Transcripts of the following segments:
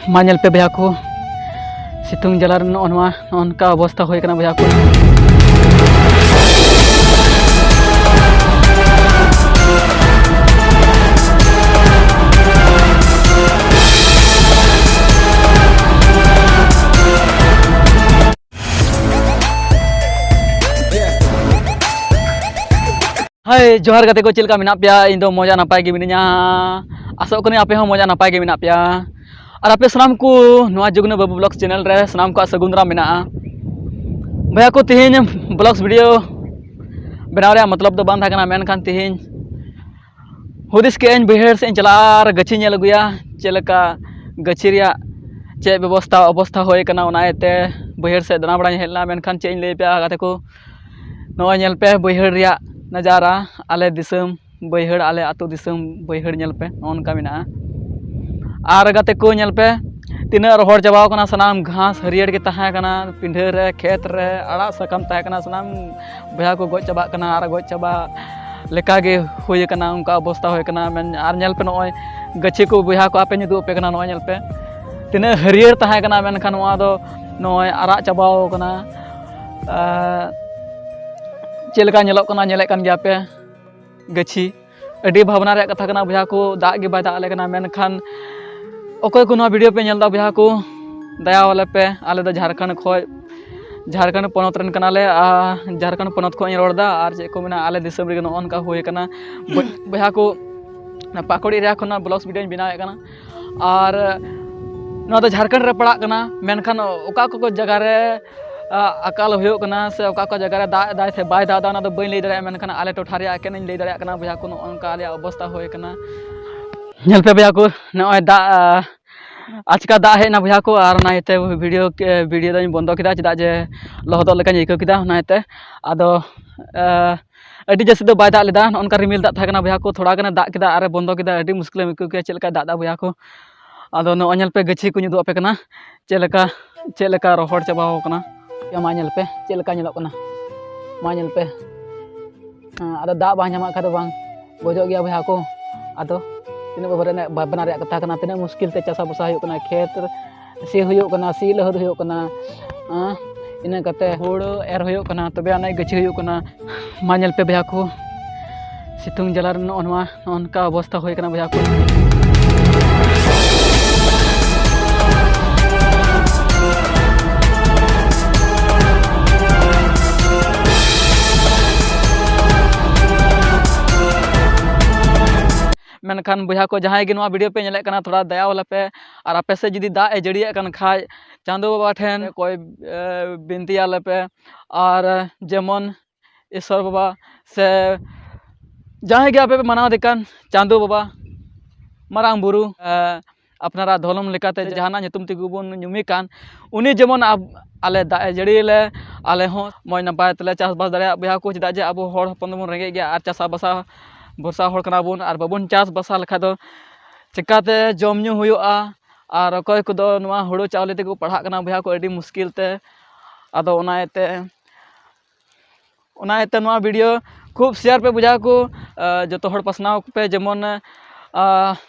मा नेल पे भैया को सितुंग जला नौका अवस्था हो भैया को। हाय जोहार गाते को चिलका मिना पिया इन दो मजा नपाय गे मिनिया आसो कने आपे हो मजा नपाय गे मिना पिया और आपे सनाम को नवा जुगना बाबू ब्लॉग्स चैनल रे सनाम को सगुंदरा मिना भैया को तिहिन ब्लॉग्स वीडियो बनाव रे मतलब दो बांध थाकना मेन खान तिहिन हुदिस के बहर से चला गछि नेल गुया चेलका गछि रिया चे व्यवस्था अवस्था होय कना उनायते बहर से दना बड़ा हेलना मेन खान चे ले पे गाते को नवा नेल पे बहर रिया नजारा आले दिसम बैहड़ आले आतो दिसम बैहड़ नेल पे नौका मिना आर गाते को नेल पे तीना रोहड़ चाबाव कना सनाम घास हरियर के तहां कना पिंढे रे खेत रे आड़ा सकम तहां कना सनाम भैया को गoj चाबा कना आर गoj चाबा लेका गे होय कना उनका अवस्था होय कना मेन आर नेल पे नोय गछि को भैया को आपे निदु पे कना नोय नेल पे तीना हरियर तहां कना मेन खान नोआ दो नोय आड़ा चाबाव कना चेलका नेलोक कना नेले कान गया पे गछि अडी भावना रे कथा कना भैया को दाग गे बाय दाग ले कना मेन खान ओकोय को नवा वीडियो पे नेल दा भैया को दया वाले पे आले द झारखंड पनत रन कना ले झारखंड पनत को रोड दा आर जे को मेना आले दिसम रे नोन का होय कना भैया को पाकड़ी रे खना ब्लॉग्स वीडियो बनावे कना और नवा द झारखंड रे पड़ा कना मेन खान ओका को जगह रे अकाल हो से ओका जगह रे दाग दाय थे बाय दादा ना दो बई लई दरे मेन खान आले टोठा रे आके नहीं लई दरे कना भैया को नोनका आले अवस्था होय कना नेल पे भैया को नय दा आजका दा हेना भैया को और नाइते वीडियो दाई बंद किदा चदा जे लहद लेका इको किदा नाइते आदो अडी जैसे दो बाय दा लेदा नोनका रिमिल दा था कना भैया को थोड़ा गना दा किदा आरे बंद किदा अडी मुश्किल इको के चलका दा भैया को आदो नो नेल पे गछि को निदु आपे कना चलका रोहड़ चाबाव कना या मा नेल पे चलका नेलो कना मा नेल पे आदो दा बा ᱧᱟᱢᱟ खा दो बांग बोजो गया भैया को आदो तीन बना रे कथा कना तीन मुश्किल ते चासा बसा हो कना खेत सी हो कना सी लहद हो कना इन कते हुड़ो एर हो कना तबे आने गछि हो कना मा नेल पे भैया को सितुंग जला नौका अवस्था होय कना भैया को। मेनखान भैया को जहाँ गे वीडियो पे नेले कना थोड़ा दया वाला पे और आपे से जुदी दाग जड़िया कन खाय चांदो बाबा ठेन कोई बिनती आले पे और जेमन ईश्वर बाबा से जहाँ गे आपे मनाव दिकान चांदो बाबा मारांग बुरु अपनारा धोलम लेकाते जहाना नितुम तिगु बन नुमी कान उनी जेमन आले दाग जड़िले आले हो मय नपाय तले चासबास दाड़िया भैया को चदा जे अब हर हपन बन रेंगे गया और चासा बसा बर्षा हर कना बन और बाबन चास बसा लेखा दो चिकाते जम न्यू हुयुआ और अकय को दो नवा हुड़ो चावले ते को पढ़ा कना भैया को अडी मुश्किल ते आदो ओनायते नवा वीडियो खूब शेयर पे बुझा को जतो हड़ पसनाव पे जेमन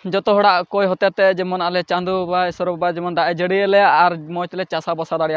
जतो हड़ा कोई होते ते जेमन आले चांदो बा ईश्वर बाबा जेमन दा जड़ियले और मौज ले चासा बसा दाड़िया